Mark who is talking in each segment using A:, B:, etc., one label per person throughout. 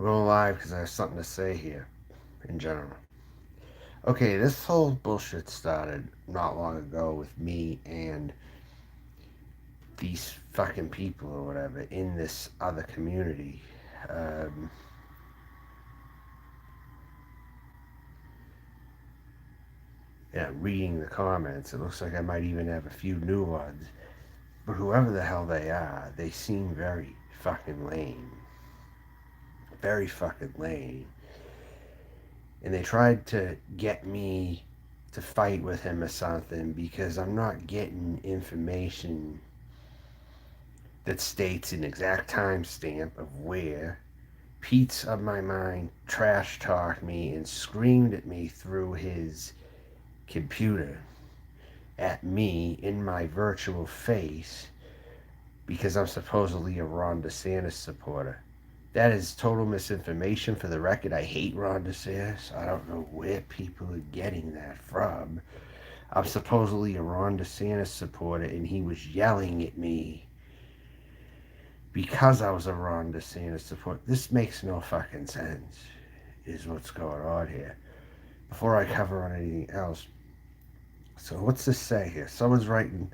A: I'm going live because I have something to say here in general. Okay, this whole bullshit started not long ago with me and these fucking people or whatever in this other community. Um, yeah, reading the comments, it looks like I might even have a few new ones. But whoever the hell they are, they seem very fucking lame. Very fucking lame. And they tried to get me to fight with him or something because I'm not getting information that states an exact timestamp of where Peetz of my mind trash talked me and screamed at me through his computer at me in my virtual face because I'm supposedly a Ron DeSantis supporter. That is total misinformation. For the record, I hate Ron DeSantis. I don't know where people are getting that from. I'm supposedly a Ron DeSantis supporter, and he was yelling at me because I was a Ron DeSantis supporter. This makes no fucking sense, is what's going on here. Before I cover on anything else, so what's this say here? Someone's writing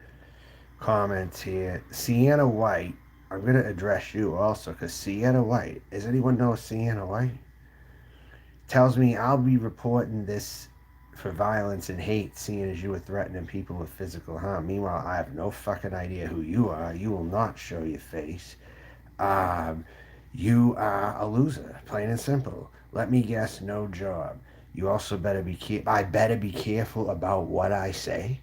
A: comments here. Sienna White, I'm going to address you also, because Sienna White, does anyone know Sienna White? Tells me I'll be reporting this for violence and hate, seeing as you were threatening people with physical harm. Meanwhile, I have no fucking idea who you are. You will not show your face. Um, you are a loser, plain and simple. Let me guess, no job. You also better be careful. I better be careful about what I say.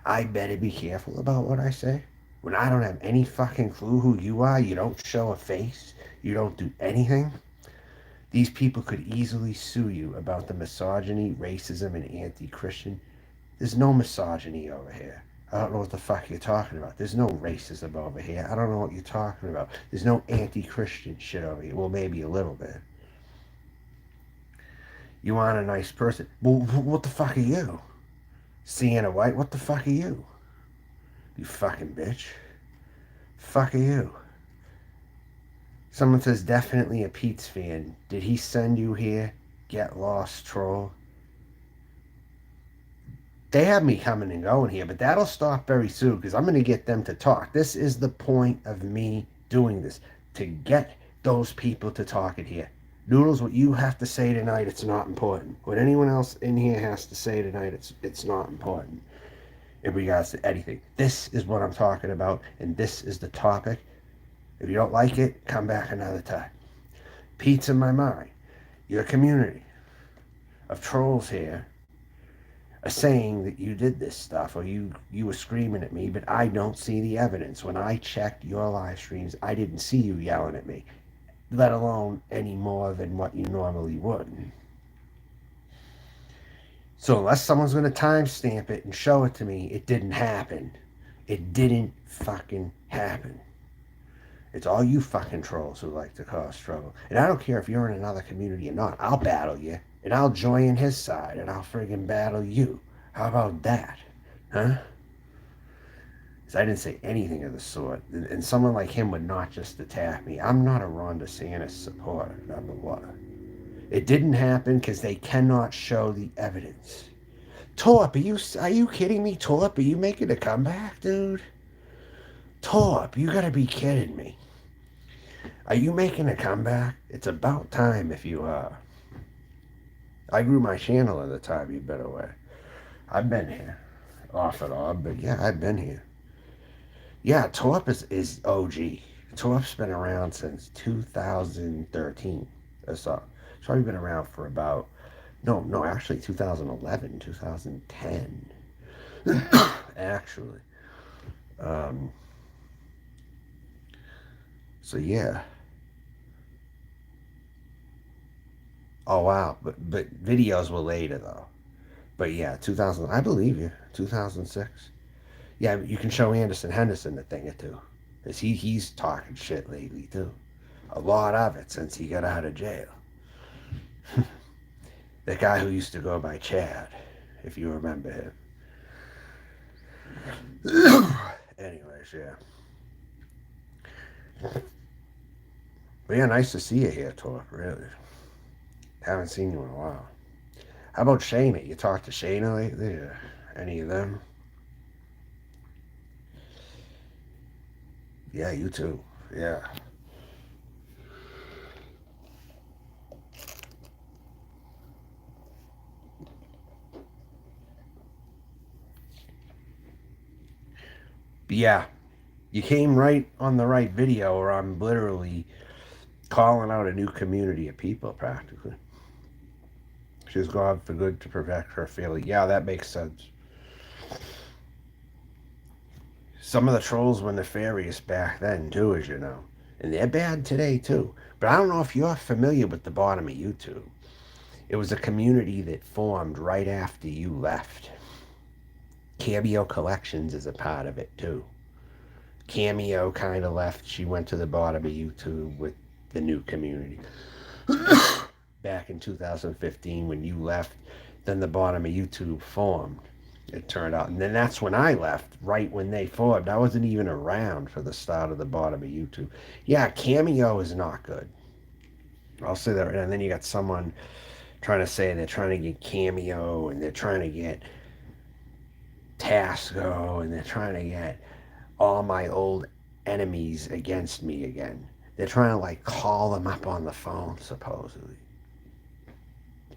A: I better be careful about what I say. When I don't have any fucking clue who you are, you don't show a face, you don't do anything. These people could easily sue you about the misogyny, racism, and anti-Christian. There's no misogyny over here. I don't know what the fuck you're talking about. There's no racism over here. I don't know what you're talking about. There's no anti-Christian shit over here. Well, maybe a little bit. You aren't a nice person. Well, what the fuck are you? Sienna White, what the fuck are you? You fucking bitch. Fuck are you? Someone says definitely a Peetz fan. Did he send you here? Get lost, troll. They have me coming and going here, but that'll stop very soon because I'm going to get them to talk. This is the point of me doing this, to get those people to talk it here. Noodles, what you have to say tonight, it's not important. What anyone else in here has to say tonight, it's not important in regards to anything. This is what I'm talking about, and this is the topic. If you don't like it, come back another time. Peetz in my mind. Your community of trolls here are saying that you did this stuff or you were screaming at me, but I don't see the evidence. When I checked your live streams, I didn't see you yelling at me, let alone any more than what you normally would. So unless someone's going to timestamp it and show it to me, it didn't happen. It didn't fucking happen. It's all you fucking trolls who like to cause trouble. And I don't care if you're in another community or not. I'll battle you. And I'll join his side. And I'll friggin' battle you. How about that? Huh? Because I didn't say anything of the sort. And someone like him would not just attack me. I'm not a Ron DeSantis supporter, number one. It didn't happen because they cannot show the evidence. Torp, are you kidding me? Torp, are you making a comeback, dude? Torp, you gotta be kidding me. Are you making a comeback? It's about time if you are. I grew my channel at the time you've been away. I've been here. Off and on, but yeah, I've been here. Yeah, Torp is OG. Torp's been around since 2013. That's all. It's probably been around for about, no, actually 2011, 2010. Actually. Um, so yeah. Oh wow, but videos were later though. But yeah, 2000. I believe you. 2006. Yeah, you can show Anderson Henderson a thing or two, cause he's talking shit lately too. A lot of it since he got out of jail. The guy who used to go by Chad, if you remember him. Anyways, yeah. But yeah, nice to see you here, Torp, really. Haven't seen you in a while. How about Shayna? You talked to Shayna lately? Or any of them? Yeah, you too. Yeah. But yeah, you came right on the right video where I'm literally calling out a new community of people, practically. She's gone for good to protect her family. Yeah, that makes sense. Some of the trolls were nefarious back then, too, as you know. And they're bad today, too. But I don't know if you're familiar with the bottom of YouTube. It was a community that formed right after you left. Cameo Collections is a part of it, too. Cameo kind of left. She went to the bottom of YouTube with the new community. Back in 2015 when you left, then the bottom of YouTube formed, it turned out. And then that's when I left, right when they formed. I wasn't even around for the start of the bottom of YouTube. Yeah, Cameo is not good. I'll say that. And then you got someone trying to say they're trying to get Cameo and they're trying to get Tasco and they're trying to get all my old enemies against me again. They're trying to like call them up on the phone, supposedly.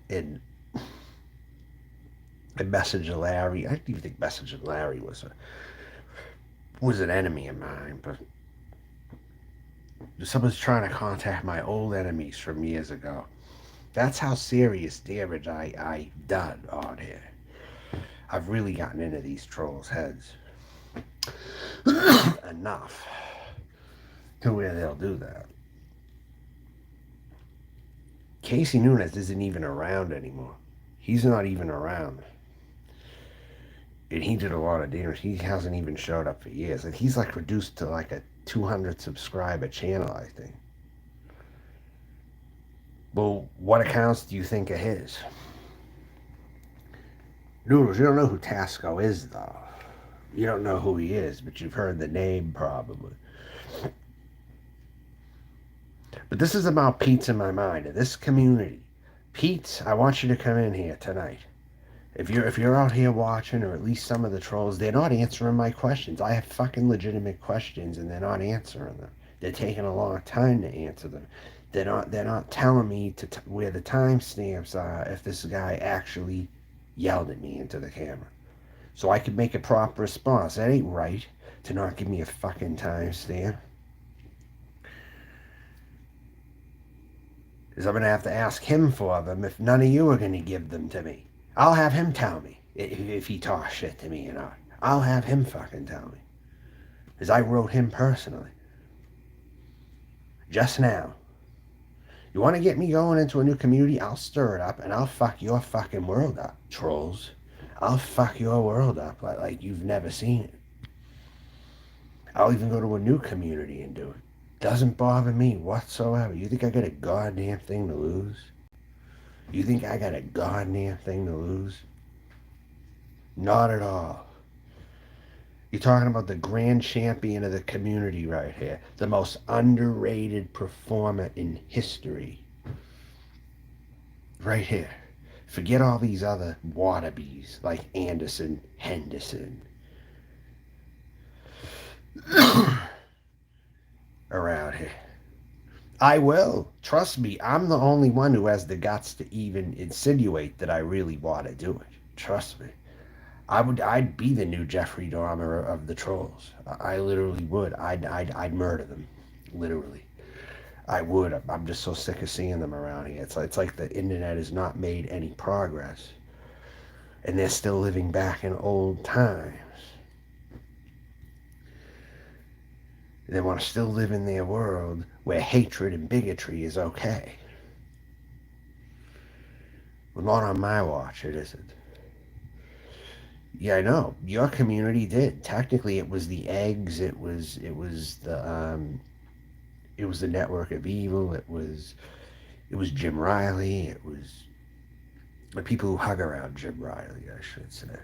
A: And Messenger Larry. I didn't even think Messenger Larry was an enemy of mine, but someone's trying to contact my old enemies from years ago. That's how serious damage I've done on here. I've really gotten into these trolls' heads enough to where they'll do that. Casey Nunez isn't even around anymore. He's not even around. And he did a lot of damage. He hasn't even showed up for years. And he's like reduced to like a 200 subscriber channel, I think. Well, what accounts do you think are his? Noodles, you don't know who Tasco is, though. You don't know who he is, but you've heard the name probably. But this is about Peetz in my mind, in this community. Peetz, I want you to come in here tonight. If you're out here watching, or at least some of the trolls, they're not answering my questions. I have fucking legitimate questions, and they're not answering them. They're taking a long time to answer them. They're not telling me where the timestamps are if this guy actually yelled at me into the camera, so I could make a proper response. That ain't right to not give me a fucking timestamp. Is I'm gonna have to ask him for them if none of you are gonna give them to me. I'll have him tell me if he talks shit to me or not. I'll have him fucking tell me. Because I wrote him personally. Just now. You want to get me going into a new community? I'll stir it up and I'll fuck your fucking world up, trolls. I'll fuck your world up like you've never seen it. I'll even go to a new community and do it. Doesn't bother me whatsoever. You think I got a goddamn thing to lose? You think I got a goddamn thing to lose? Not at all. You're talking about the grand champion of the community right here. The most underrated performer in history. Right here. Forget all these other wannabes like Anderson, Henderson. Around here. I will. Trust me, I'm the only one who has the guts to even insinuate that I really want to do it. Trust me. I'd be the new Jeffrey Dahmer of the trolls. I literally would. I'd murder them. Literally. I would. I'm just so sick of seeing them around here. It's like the internet has not made any progress. And they're still living back in old times. They want to still live in their world where hatred and bigotry is okay. Well, not on my watch, it isn't. Yeah, I know. Your community did. Technically, it was the eggs. It was the network of evil. It was Jim Riley. It was the people who hug around Jim Riley, I should say.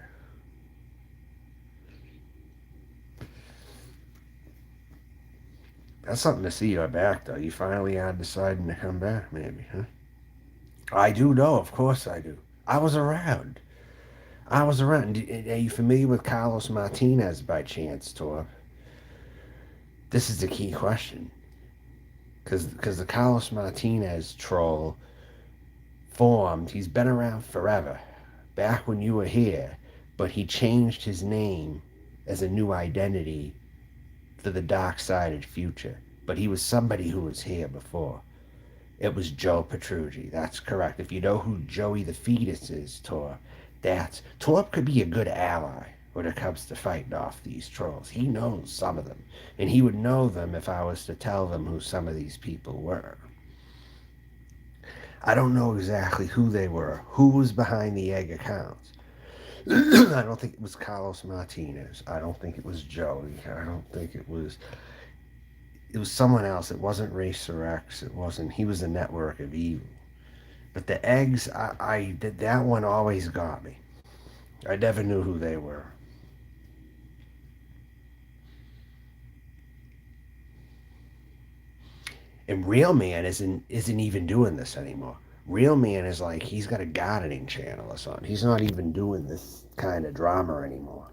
A: That's something to see you're back, though. You finally are deciding to come back, maybe, huh? I do know, of course I do. I was around. I was around. Are you familiar with Carlos Martinez by chance, Tor? This is the key question. Because the Carlos Martinez troll formed, he's been around forever. Back when you were here, but he changed his name as a new identity for the dark-sided future. But he was somebody who was here before. It was Joe Petrucci. That's correct. If you know who Joey the Fetus is, Torp could be a good ally when it comes to fighting off these trolls. He knows some of them, and he would know them if I was to tell them who some of these people were. I don't know exactly who they were, who was behind the egg accounts. I don't think it was Carlos Martinez. I don't think it was Joey. I don't think it was. It was someone else. It wasn't Racer X. It wasn't. He was a network of evil. But the eggs, I did that one always got me. I never knew who they were. And Real Man isn't even doing this anymore. Real Man is like he's got a gardening channel or something. He's not even doing this kind of drama anymore.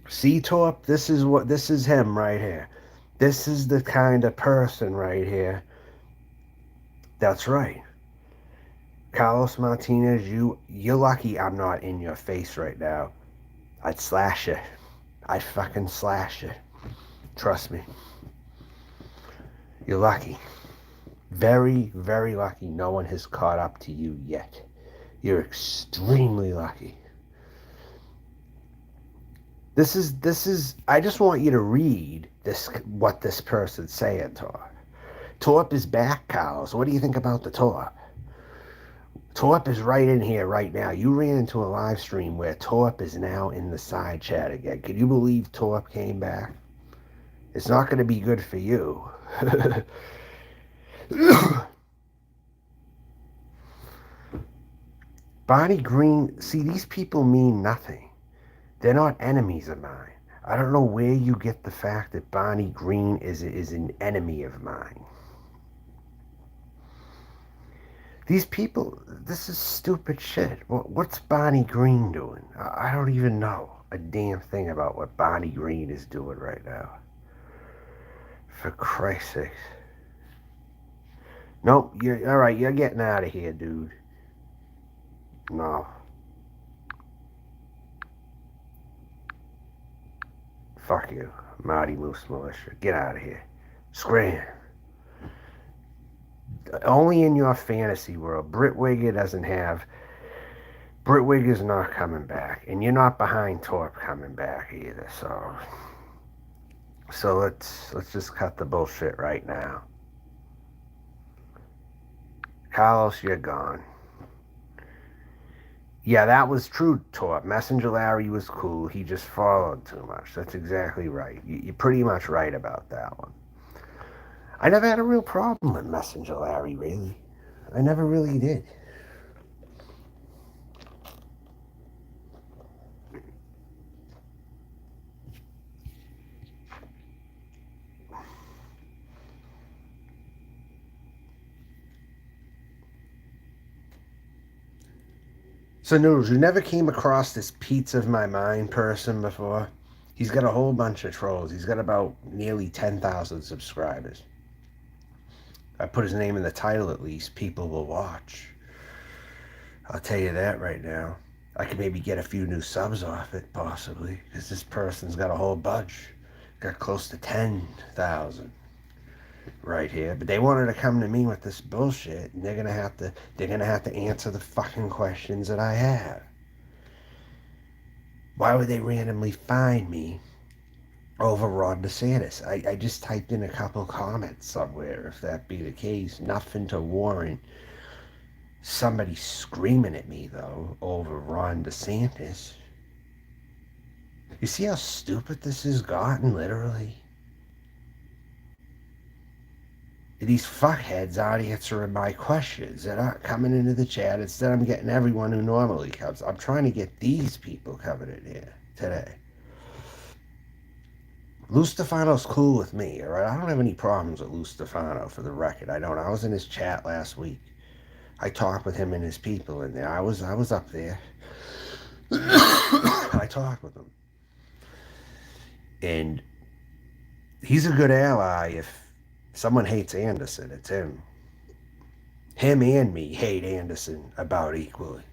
A: See, Torp, this is him right here. This is the kind of person right here. That's right. Carlos Martinez, you're lucky I'm not in your face right now. I'd slash you. I'd fucking slash you. Trust me. You're lucky. Very, very lucky no one has caught up to you yet. You're extremely lucky. This is I just want you to read what this person's saying, Torp. Torp is back, Carlos. What do you think about the Torp? Torp is right in here right now. You ran into a live stream where Torp is now in the side chat again. Can you believe Torp came back? It's not going to be good for you. Bonnie Green, see, these people mean nothing. They're not enemies of mine. I don't know where you get the fact that Bonnie Green is an enemy of mine. These people, this is stupid shit. What's Bonnie Green doing? I don't even know a damn thing about what Bonnie Green is doing right now. For Christ's sake. Nope, all right, you're getting out of here, dude. No. Fuck you, Marty Moose Militia. Get out of here. Scram. Only in your fantasy world. Britwigger doesn't have. Britwigger's not coming back, and you're not behind Torp coming back either. So let's just cut the bullshit right now. Carlos, you're gone. Yeah, that was true, Torp. Messenger Larry was cool. He just followed too much. That's exactly right. You're pretty much right about that one. I never had a real problem with Messenger Larry, really. I never really did. So, Noodles, you never came across this Peetz of my mind person before? He's got a whole bunch of trolls. He's got about nearly 10,000 subscribers. I put his name in the title at least. People will watch. I'll tell you that right now. I could maybe get a few new subs off it, possibly, because this person's got a whole bunch. Got close to 10,000 right here. But they wanted to come to me with this bullshit, and they're gonna have to answer the fucking questions that I have. Why would they randomly find me over Ron DeSantis? I just typed in a couple comments somewhere, if that be the case. Nothing to warrant somebody screaming at me, though, over Ron DeSantis. You see how stupid this has gotten, literally? these fuckheads aren't answering my questions. They're not coming into the chat. Instead, I'm getting everyone who normally comes. I'm trying to get these people coming in here today. Lou Stefano's cool with me, all right? I don't have any problems with Lou Stefano, for the record. I don't. I was in his chat last week. I talked with him and his people in there. I was up there. I talked with him. And he's a good ally. If someone hates Anderson, it's him. Him and me hate Anderson about equally.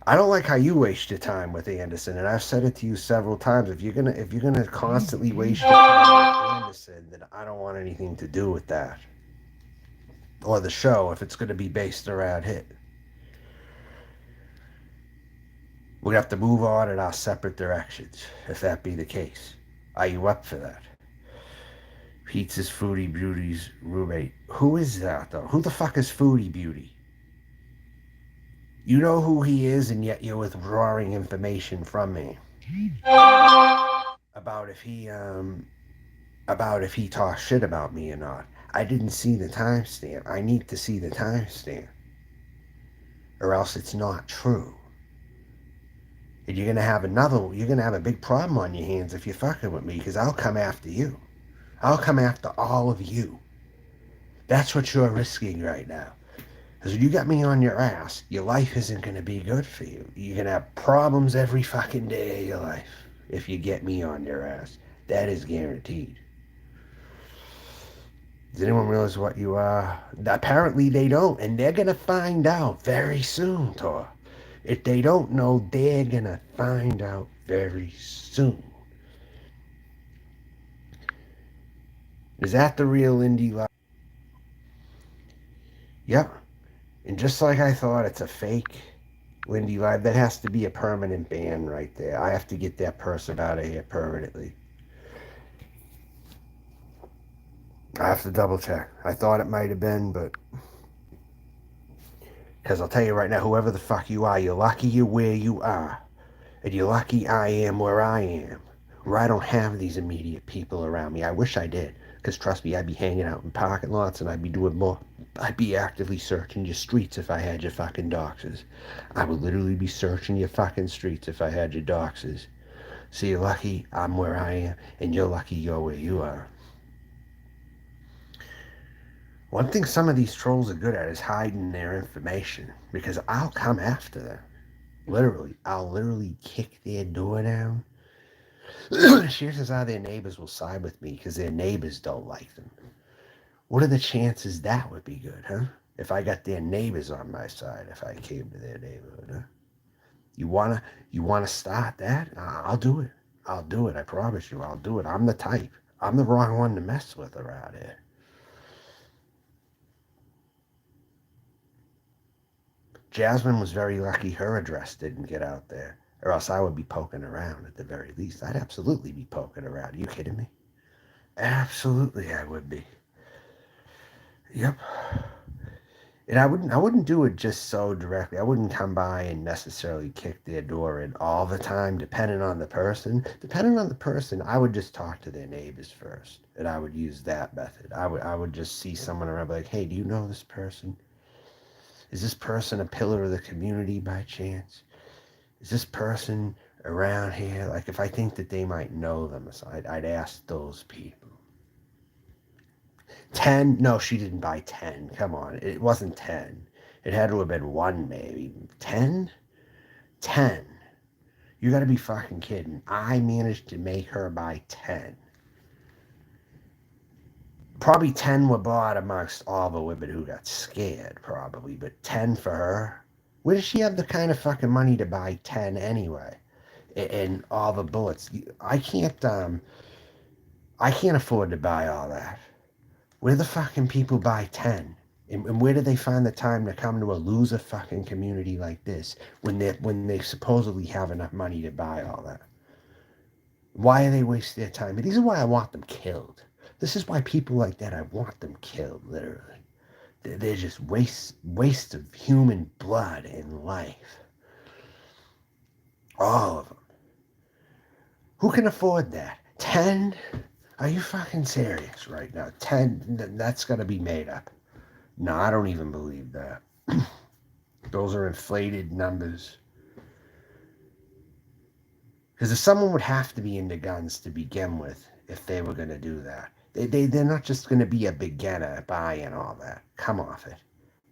A: I don't like how you waste your time with Anderson, and I've said it to you several times. If you're gonna constantly waste your time with Anderson, then I don't want anything to do with that. Or the show, if it's gonna be based around hit. We have to move on in our separate directions, if that be the case. Are you up for that? Peetz's Foodie Beauty's roommate. Who is that, though? Who the fuck is Foodie Beauty? You know who he is, and yet you're withdrawing information from me about if he talks shit about me or not. I didn't see the timestamp. I need to see the timestamp, or else it's not true. And you're gonna have a big problem on your hands if you're fucking with me, because I'll come after you. I'll come after all of you. That's what you're risking right now. Because when you got me on your ass, your life isn't going to be good for you. You're going to have problems every fucking day of your life if you get me on your ass. That is guaranteed. Does anyone realize what you are? Apparently they don't, and they're going to find out very soon, Tor. If they don't know, they're going to find out very soon. Is that the real indie life? Yep. And just like I thought, it's a fake Lindy Live. That has to be a permanent ban right there. I have to get that person out of here permanently. I have to double check. I thought it might have been, but... Because I'll tell you right now, whoever the fuck you are, you're lucky you're where you are. And you're lucky I am where I am. Where I don't have these immediate people around me. I wish I did. Because trust me, I'd be hanging out in parking lots and I'd be doing more. I'd be actively searching your streets if I had your fucking doxes. I would literally be searching your fucking streets if I had your doxes. So you're lucky I'm where I am, and you're lucky you're where you are. One thing some of these trolls are good at is hiding their information, because I'll come after them. Literally. I'll literally kick their door down. Chances are their neighbors will side with me because their neighbors don't like them. What are the chances that would be good, huh? If I got their neighbors on my side, if I came to their neighborhood, huh? You wanna start that? I'll do it. I'll do it. I promise you, I'll do it. I'm the type. I'm the wrong one to mess with around here. Jasmine was very lucky her address didn't get out there, or else I would be poking around at the very least. I'd absolutely be poking around. Are you kidding me? Absolutely, I would be. Yep. And I wouldn't do it just so directly. I wouldn't come by and necessarily kick their door in all the time, depending on the person. Depending on the person, I would just talk to their neighbors first, and I would use that method. I would just see someone around, like, hey, do you know this person? Is this person a pillar of the community by chance? Is this person around here? Like, if I think that they might know them, so I'd ask those people. 10? No, she didn't buy 10. Come on. It wasn't 10. It had to have been 1, maybe. 10? 10. You gotta be fucking kidding. I managed to make her buy 10. Probably 10 were bought amongst all the women who got scared, probably. But 10 for her? Where does she have the kind of fucking money to buy 10 anyway? And all the bullets. I can't afford to buy all that. Where the fucking people buy 10? And where do they find the time to come to a loser fucking community like this when they supposedly have enough money to buy all that? Why do they waste their time? And this is why I want them killed. This is why people like that, I want them killed, literally. They're just waste of human blood and life. All of them. Who can afford that? 10? Are you fucking serious right now? 10, that's got to be made up. No, I don't even believe that. Those are inflated numbers. Because if someone would have to be into guns to begin with, if they were going to do that, they're not just going to be a beginner buying all that. Come off it.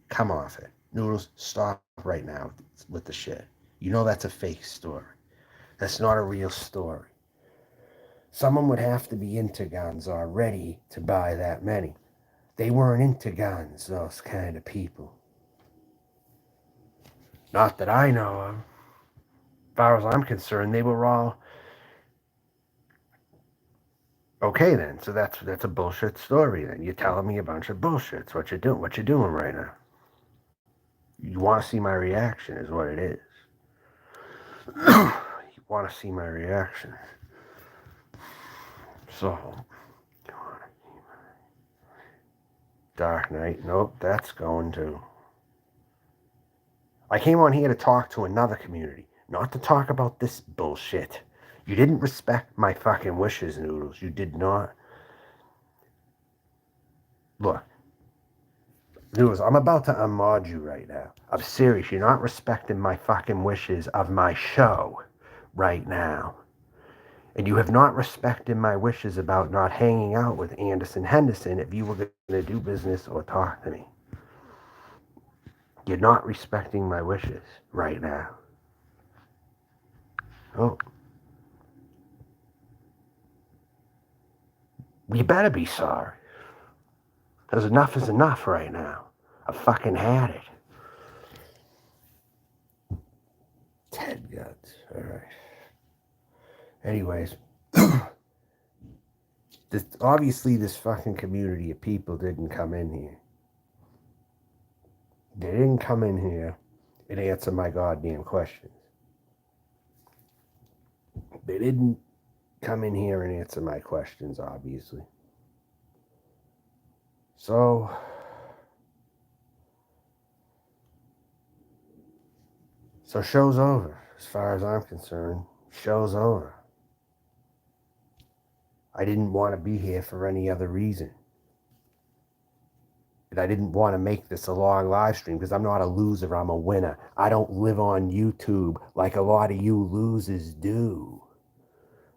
A: Come off it. Noodles, stop right now with the shit. You know that's a fake story. That's not a real story. Someone would have to be into guns already to buy that many. They weren't into guns, those kind of people. Not that I know of. As far as I'm concerned, they were all okay then. So that's a bullshit story then. You're telling me a bunch of bullshits. What you doing? What you doing right now? You want to see my reaction is what it is. You want to see my reaction. So, Dark Knight. Nope, that's going to. I came on here to talk to another community, not to talk about this bullshit. You didn't respect my fucking wishes, Noodles. You did not. Look, Noodles, I'm about to unmod you right now. I'm serious. You're not respecting my fucking wishes of my show right now. And you have not respected my wishes about not hanging out with Anderson Henderson if you were going to do business or talk to me. You're not respecting my wishes right now. Oh. You better be sorry. Because enough is enough right now. I fucking had it. 10 guns. Alright. Anyways. Obviously, this fucking community of people didn't come in here. They didn't come in here and answer my goddamn questions. They didn't come in here and answer my questions, obviously. So show's over. As far as I'm concerned, show's over. I didn't want to be here for any other reason. And I didn't want to make this a long live stream because I'm not a loser, I'm a winner. I don't live on YouTube like a lot of you losers do.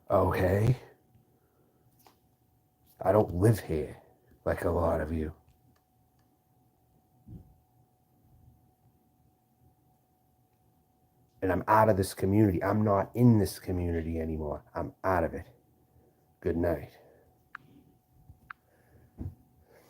A: Okay? I don't live here like a lot of you. And I'm out of this community. I'm not in this community anymore. I'm out of it. Good night.